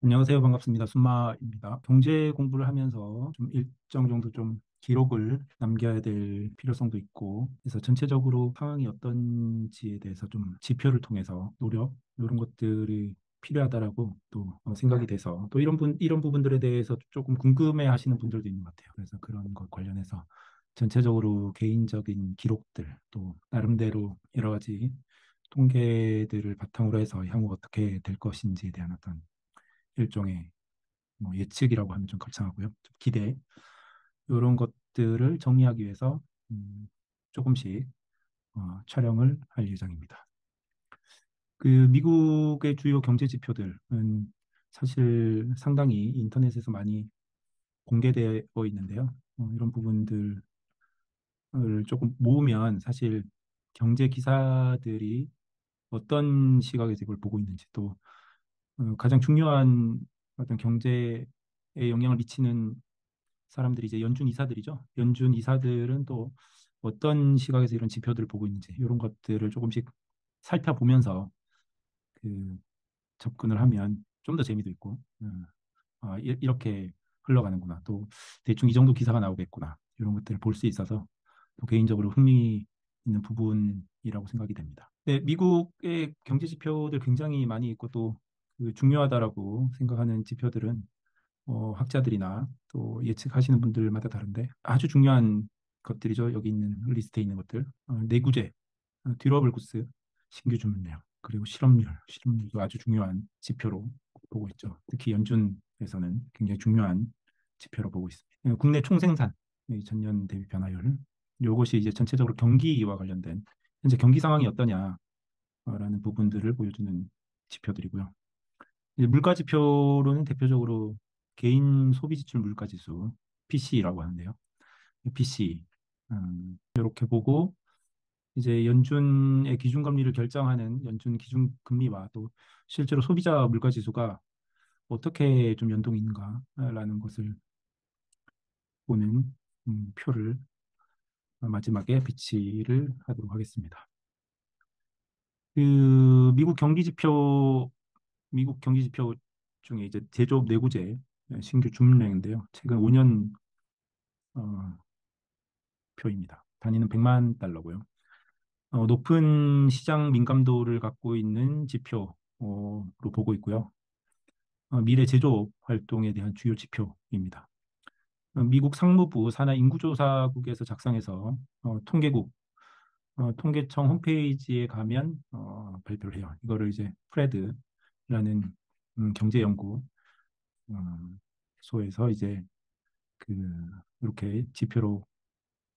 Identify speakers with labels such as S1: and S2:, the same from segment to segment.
S1: 안녕하세요. 반갑습니다. 순마입니다. 경제 공부를 하면서 좀 일정 정도 좀 기록을 남겨야 될 필요성도 있고, 그래서 전체적으로 상황이 어떤지에 대해서 좀 지표를 통해서 노력, 이런 것들이 필요하다라고 또 생각이 돼서 또 이런 부분들에 대해서 조금 궁금해 하시는 분들도 있는 것 같아요. 그래서 그런 것 관련해서 전체적으로 개인적인 기록들 또 나름대로 여러 가지 통계들을 바탕으로 해서 향후 어떻게 될 것인지에 대한 어떤 일종의 뭐 예측이라고 하면 좀 거창하고요. 좀 기대 이런 것들을 정리하기 위해서 조금씩 촬영을 할 예정입니다. 그 미국의 주요 경제 지표들은 사실 상당히 인터넷에서 많이 공개되어 있는데요. 이런 부분들을 조금 모으면 사실 경제 기사들이 어떤 시각에서 이걸 보고 있는지 또 가장 중요한 어떤 경제에 영향을 미치는 사람들이 이제 연준 이사들이죠. 연준 이사들은 또 어떤 시각에서 이런 지표들을 보고 있는지 이런 것들을 조금씩 살펴보면서 그 접근을 하면 좀 더 재미도 있고, 이렇게 흘러가는구나. 또 대충 이 정도 기사가 나오겠구나. 이런 것들을 볼 수 있어서 또 개인적으로 흥미 있는 부분이라고 생각이 됩니다. 네, 미국의 경제 지표들 굉장히 많이 있고 또그 중요하다라고 생각하는 지표들은 학자들이나 또 예측하시는 분들마다 다른데 아주 중요한 것들이죠. 여기 있는 리스트에 있는 것들. 내구재, 듀러블 구스, 신규 주문량, 그리고 실업률도 아주 중요한 지표로 보고 있죠. 특히 연준에서는 굉장히 중요한 지표로 보고 있습니다. 국내 총생산, 전년 대비 변화율, 이것이 이제 전체적으로 경기와 관련된 현재 경기 상황이 어떠냐라는 부분들을 보여주는 지표들이고요. 이제 물가 지표로는 대표적으로 개인 소비 지출 물가 지수 PC라고 하는데요. PC 이렇게 보고 이제 연준의 기준금리를 결정하는 연준 기준금리와 또 실제로 소비자 물가 지수가 어떻게 좀 연동이 있는가라는 것을 보는 표를 마지막에 비치를 하도록 하겠습니다. 그 미국 경기 지표 중에 이제 제조업 내구재 신규 주문량인데요. 최근 5년 표입니다. 단위는 100만 달러고요. 높은 시장 민감도를 갖고 있는 지표로 보고 있고요. 미래 제조업 활동에 대한 주요 지표입니다. 미국 상무부 산하 인구조사국에서 작성해서 통계청 홈페이지에 가면 발표를 해요. 이거를 이제 프레드라는 경제연구 어, 소에서 이제 그 이렇게 지표로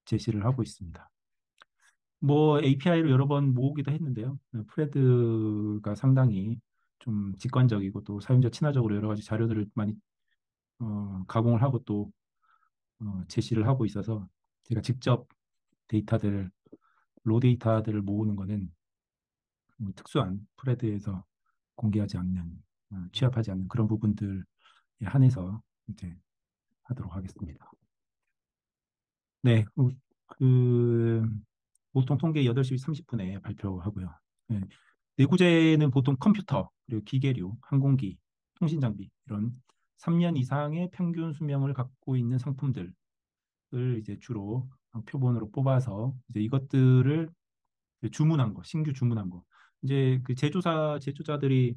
S1: 제시를 하고 있습니다. 뭐 API를 여러 번 모으기도 했는데요. 프레드가 상당히 좀 직관적이고 또 사용자 친화적으로 여러 가지 자료들을 많이 가공을 하고 또 제시를 하고 있어서 제가 직접 데이터들을 로 데이터들을 모으는 거는 특수한 프레드에서 공개하지 않는 취합하지 않는 그런 부분들에 한해서 이제 하도록 하겠습니다. 네, 그 보통 통계 8시 30분에 발표하고요. 네, 내구재는 보통 컴퓨터, 그리고 기계류, 항공기, 통신 장비 이런 3년 이상의 평균 수명을 갖고 있는 상품들을 이제 주로 표본으로 뽑아서 이제 이것들을 주문한 거, 신규 주문한 거. 이제 그 제조자들이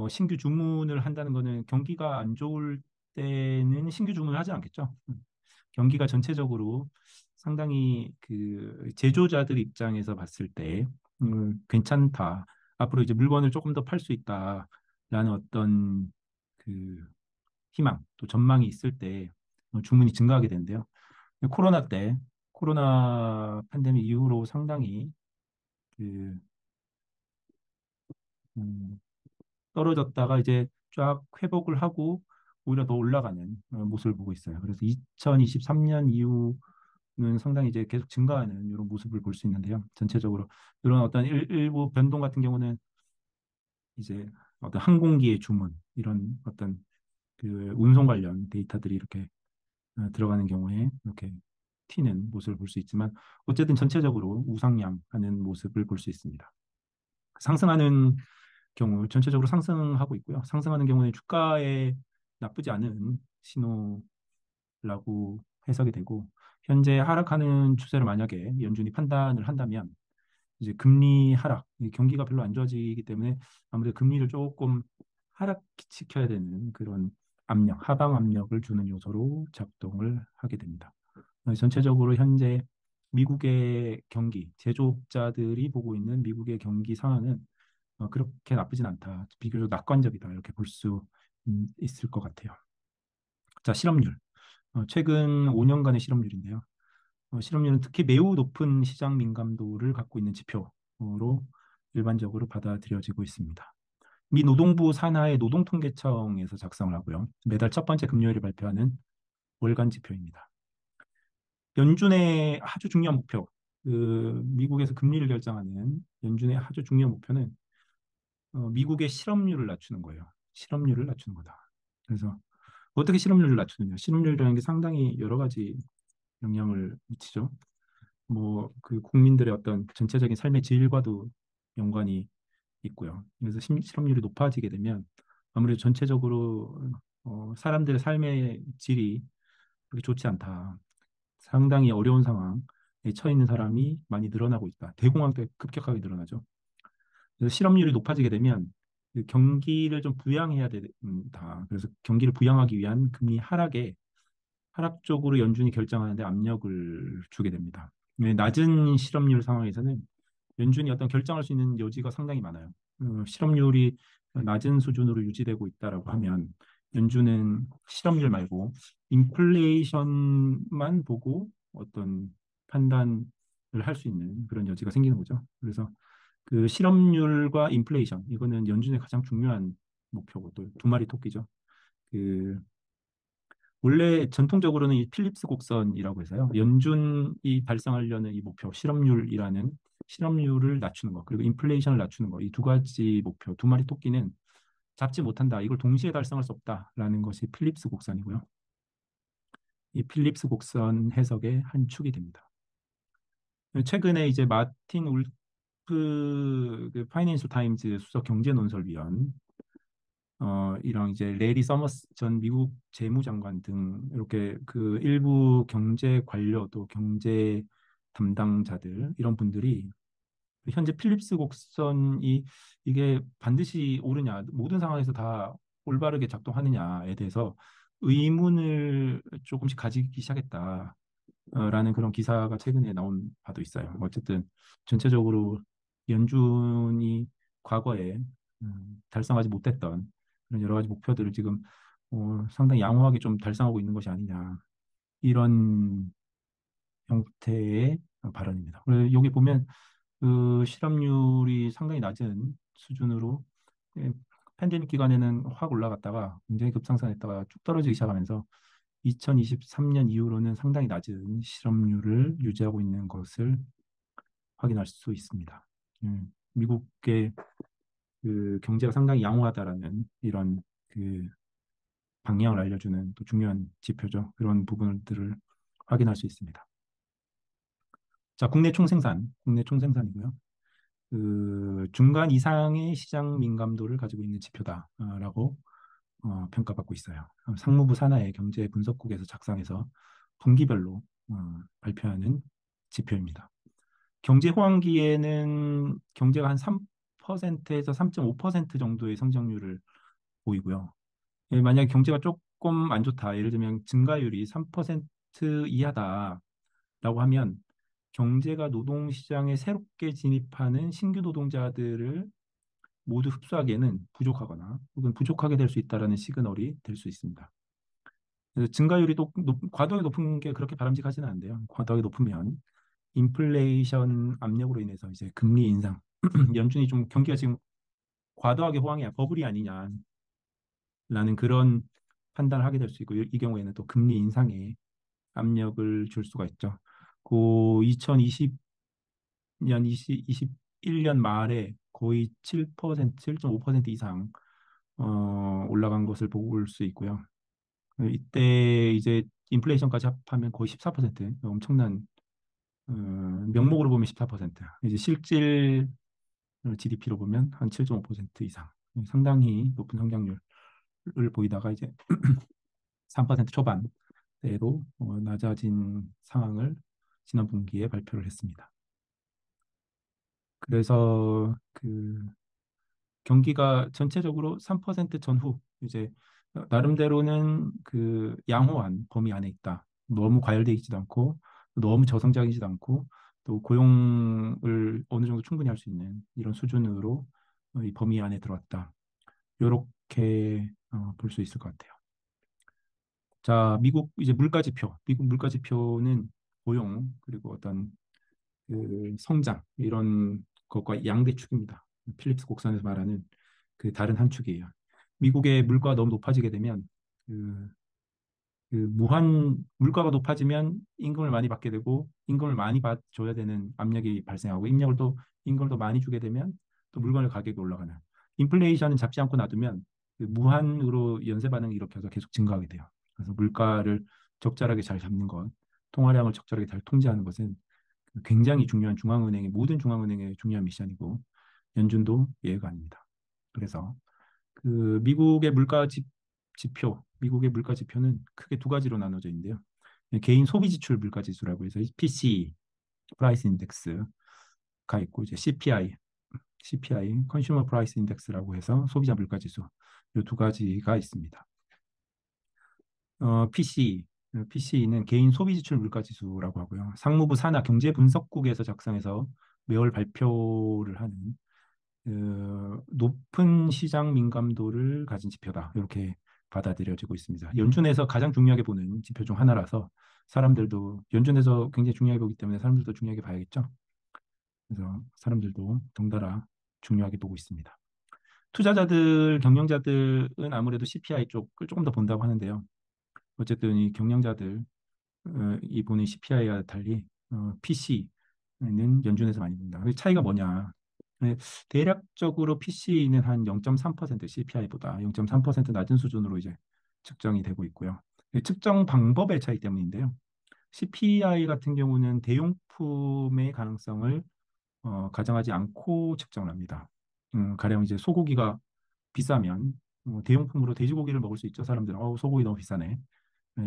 S1: 신규 주문을 한다는 거는 경기가 안 좋을 때는 신규 주문을 하지 않겠죠. 경기가 전체적으로 상당히 그 제조자들 입장에서 봤을 때 괜찮다. 앞으로 이제 물건을 조금 더 팔 수 있다라는 어떤 그 희망 또 전망이 있을 때 주문이 증가하게 되는데요. 코로나 때 코로나 팬데믹 이후로 상당히 그 음, 떨어졌다가 이제 쫙 회복을 하고 오히려 더 올라가는 모습을 보고 있어요. 그래서 2023년 이후는 상당히 이제 계속 증가하는 이런 모습을 볼 수 있는데요. 전체적으로 이런 어떤 일부 변동 같은 경우는 이제 어떤 항공기의 주문 이런 어떤 그 운송 관련 데이터들이 이렇게 들어가는 경우에 이렇게 튀는 모습을 볼 수 있지만 어쨌든 전체적으로 우상향하는 모습을 볼 수 있습니다. 상승하는 경우 전체적으로 상승하고 있고요. 상승하는 경우에 주가에 나쁘지 않은 신호라고 해석이 되고, 현재 하락하는 추세를 만약에 연준이 판단을 한다면 이제 금리 하락, 이 경기가 별로 안 좋아지기 때문에 아무래도 금리를 조금 하락시켜야 되는 그런 압력, 하방 압력을 주는 요소로 작동을 하게 됩니다. 전체적으로 현재 미국의 경기, 제조업자들이 보고 있는 미국의 경기 상황은 그렇게 나쁘진 않다. 비교적 낙관적이다. 이렇게 볼 수 있을 것 같아요. 자, 실업률. 최근 5년간의 실업률인데요. 실업률은 특히 매우 높은 시장 민감도를 갖고 있는 지표로 일반적으로 받아들여지고 있습니다. 미 노동부 산하의 노동통계청에서 작성을 하고요. 매달 첫 번째 금요일에 발표하는 월간 지표입니다. 연준의 아주 중요한 목표, 미국에서 금리를 결정하는 연준의 아주 중요한 목표는 미국의 실업률을 낮추는 거예요. 실업률을 낮추는 거다. 그래서 어떻게 실업률을 낮추느냐? 실업률이라는 게 상당히 여러 가지 영향을 미치죠. 뭐 그 국민들의 어떤 전체적인 삶의 질과도 연관이 있고요. 그래서 실업률이 높아지게 되면 아무래도 전체적으로 사람들의 삶의 질이 그렇게 좋지 않다. 상당히 어려운 상황에 처해 있는 사람이 많이 늘어나고 있다. 대공황 때 급격하게 늘어나죠. 그래서 실업률이 높아지게 되면 그 경기를 좀 부양해야 된다. 그래서 경기를 부양하기 위한 금리 하락 쪽으로 연준이 결정하는데 압력을 주게 됩니다. 낮은 실업률 상황에서는 연준이 어떤 결정할 수 있는 여지가 상당히 많아요. 실업률이 낮은 수준으로 유지되고 있다라고 하면 연준은 실업률 말고 인플레이션만 보고 어떤 판단을 할 수 있는 그런 여지가 생기는 거죠. 그래서 그 실업률과 인플레이션 이거는 연준의 가장 중요한 목표고 또 두 마리 토끼죠. 그 원래 전통적으로는 이 필립스 곡선이라고 해서요. 연준이 달성하려는 이 목표, 실업률을 낮추는 거, 그리고 인플레이션을 낮추는 거, 이 두 가지 목표, 두 마리 토끼는 잡지 못한다. 이걸 동시에 달성할 수 없다라는 것이 필립스 곡선이고요. 이 필립스 곡선 해석의 한 축이 됩니다. 최근에 이제 마틴 울프 그 파이낸셜 타임즈 수석 경제 논설위원 이런 이제 레리 서머스 전 미국 재무장관 등 이렇게 그 일부 경제 관료 또 경제 담당자들 이런 분들이 현재 필립스 곡선이 이게 반드시 옳으냐 모든 상황에서 다 올바르게 작동하느냐에 대해서 의문을 조금씩 가지기 시작했다. 라는 그런 기사가 최근에 나온 바도 있어요. 어쨌든 전체적으로 연준이 과거에 달성하지 못했던 그런 여러 가지 목표들을 지금 상당히 양호하게 좀 달성하고 있는 것이 아니냐 이런 형태의 발언입니다. 그래서 여기 보면 그 실업률이 상당히 낮은 수준으로 예, 팬데믹 기간에는 확 올라갔다가 굉장히 급상승했다가 쭉 떨어지기 시작하면서 2023년 이후로는 상당히 낮은 실업률을 유지하고 있는 것을 확인할 수 있습니다. 미국의 그 경제가 상당히 양호하다라는 이런 그 방향을 알려주는 또 중요한 지표죠. 그런 부분들을 확인할 수 있습니다. 자, 국내 총생산이고요. 그 중간 이상의 시장 민감도를 가지고 있는 지표다라고 평가받고 있어요. 상무부 산하의 경제 분석국에서 작성해서 분기별로 발표하는 지표입니다. 경제 호황기에는 경제가 한 3%에서 3.5% 정도의 성장률을 보이고요. 예, 만약에 경제가 조금 안 좋다, 예를 들면 증가율이 3% 이하다라고 하면 경제가 노동시장에 새롭게 진입하는 신규 노동자들을 모두 흡수하기에는 부족하거나 혹은 부족하게 될 수 있다라는 시그널이 될 수 있습니다. 그래서 증가율이 과도하게 높은 게 그렇게 바람직하지는 않은데요. 과도하게 높으면 인플레이션 압력으로 인해서 이제 금리 인상, 연준이 좀 경기가 지금 과도하게 호황이야 버블이 아니냐라는 그런 판단을 하게 될 수 있고 이 경우에는 또 금리 인상에 압력을 줄 수가 있죠. 그 2020년, 21년 말에 거의 7%, 7.5% 이상 올라간 것을 볼 수 있고요. 이때 이제 인플레이션까지 합하면 거의 14% 엄청난 명목으로 보면 14%. 이제 실질 GDP로 보면 한 7.5% 이상, 상당히 높은 성장률을 보이다가 이제 3% 초반대로 낮아진 상황을 지난 분기에 발표를 했습니다. 그래서 그 경기가 전체적으로 3% 전후 이제 나름대로는 그 양호한 범위 안에 있다. 너무 과열돼 있지도 않고 너무 저성장이지도 않고 또 고용을 어느 정도 충분히 할 수 있는 이런 수준으로 이 범위 안에 들어왔다. 이렇게 볼 수 있을 것 같아요. 자, 미국 이제 물가지표. 미국 물가지표는 고용 그리고 어떤 그 성장 이런 것과 양대축입니다. 필립스 곡선에서 말하는 그 다른 한 축이에요. 미국의 물가가 너무 높아지게 되면 그, 그 무한 물가가 높아지면 임금을 많이 받게 되고 임금을 많이 줘야 되는 압력이 발생하고 임금을 또 많이 주게 되면 또 물건의 가격이 올라가는 인플레이션은 잡지 않고 놔두면 그 무한으로 연쇄 반응이 일으켜서 계속 증가하게 돼요. 그래서 물가를 적절하게 잘 잡는 것, 통화량을 적절하게 잘 통제하는 것은 굉장히 중요한 모든 중앙은행의 중요한 미션이고 연준도 예외가 아닙니다. 그래서 그 미국의 물가 지표는 크게 두 가지로 나눠져 있는데요. 개인 소비 지출 물가 지수라고 해서 PCE, 프라이스 인덱스가 있고 이제 CPI, 컨슈머 프라이스 인덱스라고 해서 소비자 물가 지수 이 두 가지가 있습니다. PCE는 개인 소비 지출 물가 지수라고 하고요. 상무부 산하 경제분석국에서 작성해서 매월 발표를 하는 높은 시장 민감도를 가진 지표다. 이렇게 받아들여지고 있습니다. 연준에서 가장 중요하게 보는 지표 중 하나라서 사람들도 연준에서 굉장히 중요하게 보기 때문에 사람들도 중요하게 봐야겠죠. 그래서 사람들도 덩달아 중요하게 보고 있습니다. 경영자들은 아무래도 CPI 쪽을 조금 더 본다고 하는데요. 어쨌든 이 경영자들 이번에 CPI와 달리 PC는 연준에서 많이 본다. 그 차이가 뭐냐? 네, 대략적으로 PC는 한 0.3% CPI보다 0.3% 낮은 수준으로 이제 측정이 되고 있고요. 측정 방법의 차이 때문인데요. CPI 같은 경우는 대용품의 가능성을 가정하지 않고 측정을 합니다. 가령 이제 소고기가 비싸면 대용품으로 돼지고기를 먹을 수 있죠. 사람들은 소고기 너무 비싸네.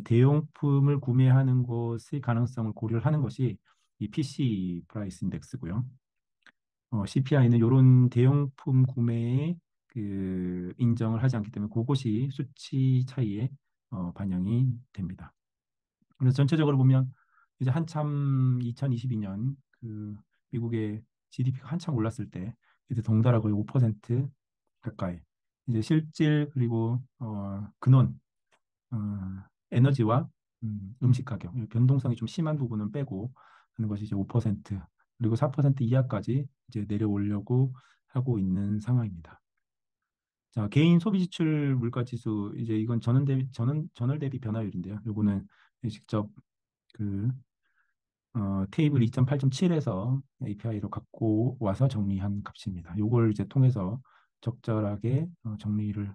S1: 대용품을 구매하는 것의 가능성을 고려를 하는 것이 이 PC 프라이스 인덱스고요. CPI는 이런 대용품 구매에 그 인정을 하지 않기 때문에 그것이 수치 차이에 반영이 됩니다. 그래서 전체적으로 보면 이제 한참 2022년 그 미국의 GDP가 한참 올랐을 때 이제 덩달아 거의 5% 가까이 이제 실질 그리고 근원 어, 에너지와 식 가격 변동성이 좀 심한 부분은 빼고 하는 것이 이제 5% 그리고 4% 이하까지 이제 내려오려고 하고 있는 상황입니다. 자, 개인 소비 지출 물가 지수 이제 이건 전월 대비 변화율인데요. 요거는 직접 그 테이블 2.8.7에서 API로 갖고 와서 정리한 값입니다. 요걸 이제 통해서 적절하게 정리를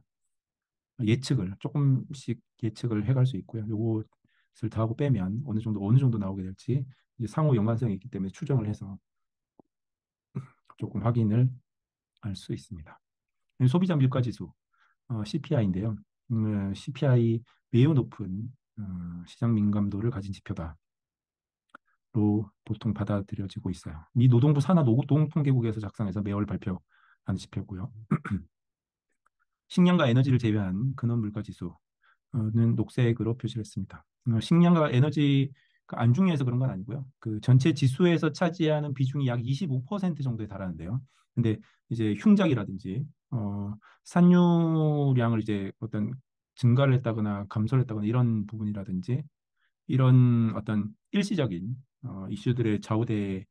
S1: 예측을 조금씩 예측을 해갈 수 있고요. 요것을 더하고 빼면 어느 정도 나오게 될지 이제 상호 연관성이 있기 때문에 추정을 해서 조금 확인을 할 수 있습니다. 소비자 물가 지수 CPI인데요. CPI 매우 높은 시장 민감도를 가진 지표다로 보통 받아들여지고 있어요. 미 노동부 산하 노동통계국에서 작성해서 매월 발표하는 지표고요. 식량과 에너지를 제외한 근원 물가 지수 는 녹색으로 표시를 했습니다. 식량과 에너지가 안 중요해서 그런 건 아니고요. 그 전체 지수에서 차지하는 비중이 약 25% 정도에 달하는데요. 근데 이제 흉작이라든지 산유량을 이제 어떤 증가를 했다거나 감소를 했다거나 이런 부분이라든지 이런 어떤 일시적인 이슈들에 좌우되는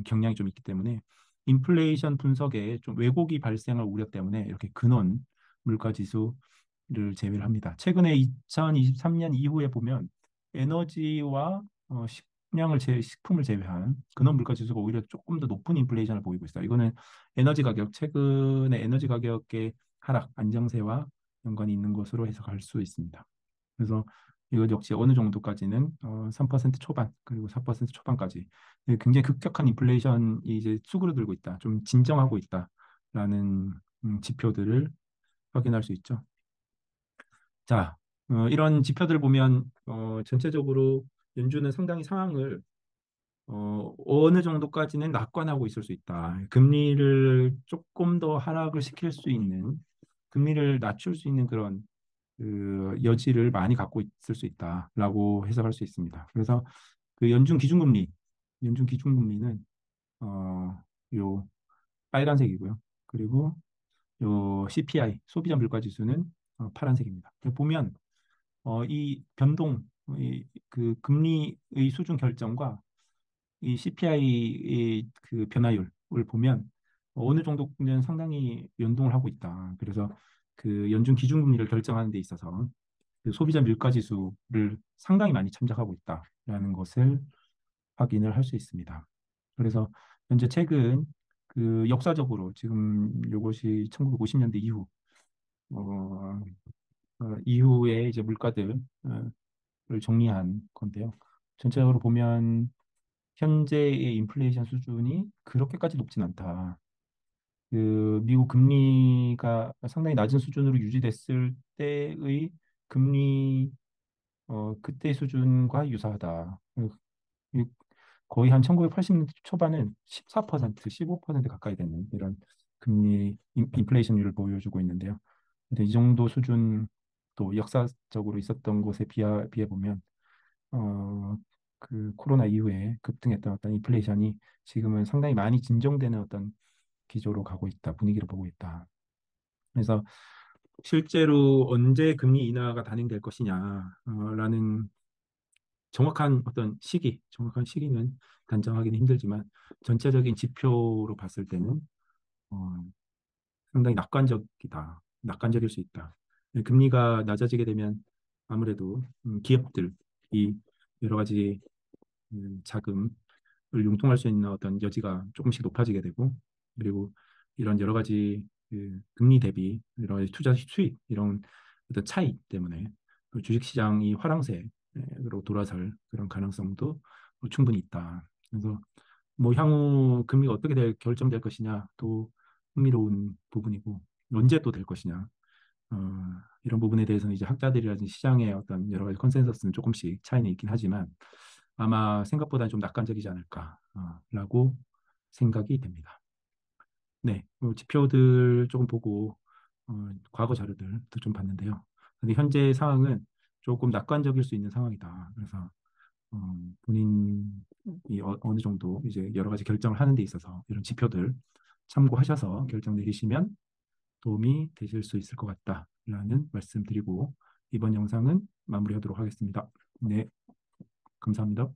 S1: 경향이 좀 있기 때문에 인플레이션 분석에 좀 왜곡이 발생할 우려 때문에 이렇게 근원 물가 지수를 제외를 합니다. 최근에 2023년 이후에 보면 에너지와 식품을 제외한 근원 물가 지수가 오히려 조금 더 높은 인플레이션을 보이고 있어요. 이거는 최근에 에너지 가격의 하락, 안정세와 연관이 있는 것으로 해석할 수 있습니다. 그래서 이것 역시 어느 정도까지는 3% 초반 그리고 4% 초반까지 굉장히 급격한 인플레이션이 이제 수그러들고 있다, 좀 진정하고 있다라는 지표들을 확인할 수 있죠. 자, 이런 지표들 보면 전체적으로 연준은 상당히 상황을 어느 정도까지는 낙관하고 있을 수 있다. 금리를 조금 더 하락을 시킬 수 있는, 금리를 낮출 수 있는 그런 그 여지를 많이 갖고 있을 수 있다라고 해석할 수 있습니다. 그래서 그 연준 기준금리는 요 빨간색이고요. 그리고 요 CPI, 소비자 물가 지수는 파란색입니다. 보면 이 변동, 그 금리의 수준 결정과 이 CPI의 그 변화율을 보면 어느 정도는 상당히 연동을 하고 있다. 그래서 그 연준 기준금리를 결정하는 데 있어서 그 소비자 물가 지수를 상당히 많이 참작하고 있다라는 것을 확인을 할 수 있습니다. 그래서 현재 최근 그 역사적으로 지금 이것이 1950년대 이후 어, 이후에 이제 물가들을 정리한 건데요. 전체적으로 보면 현재의 인플레이션 수준이 그렇게까지 높진 않다. 그 미국 금리가 상당히 낮은 수준으로 유지됐을 때의 금리 그때 수준과 유사하다. 이 거의 한 1980년대 초반은 14%, 15% 가까이 되는 이런 금리 인플레이션율을 보여주고 있는데요. 근데 이 정도 수준 또 역사적으로 있었던 것에 비해 보면 그 코로나 이후에 급등했던 어떤 인플레이션이 지금은 상당히 많이 진정되는 어떤 기조로 가고 있다, 분위기를 보고 있다. 그래서 실제로 언제 금리 인하가 단행될 것이냐라는 정확한 시기는 단정하기는 힘들지만 전체적인 지표로 봤을 때는 어, 상당히 낙관적일 수 있다. 금리가 낮아지게 되면 아무래도 기업들이 여러 가지 자금을 융통할 수 있는 어떤 여지가 조금씩 높아지게 되고, 그리고 이런 여러 가지 그 금리 대비 여러 가지 투자 수익 이런 어떤 차이 때문에 그 주식시장이 화랑세로 돌아설 그런 가능성도 충분히 있다. 그래서 뭐 향후 금리가 어떻게 결정될 것이냐 또 흥미로운 부분이고, 언제 또 될 것이냐 어, 이런 부분에 대해서는 이제 학자들이라든지 시장의 어떤 여러 가지 컨센서스는 조금씩 차이는 있긴 하지만 아마 생각보다는 좀 낙관적이지 않을까라고 생각이 됩니다. 네, 지표들 조금 보고 과거 자료들도 좀 봤는데요. 근데 현재 상황은 조금 낙관적일 수 있는 상황이다. 그래서 본인이 어느 정도 이제 여러 가지 결정을 하는 데 있어서 이런 지표들 참고하셔서 결정 내리시면 도움이 되실 수 있을 것 같다라는 말씀드리고 이번 영상은 마무리하도록 하겠습니다. 네, 감사합니다.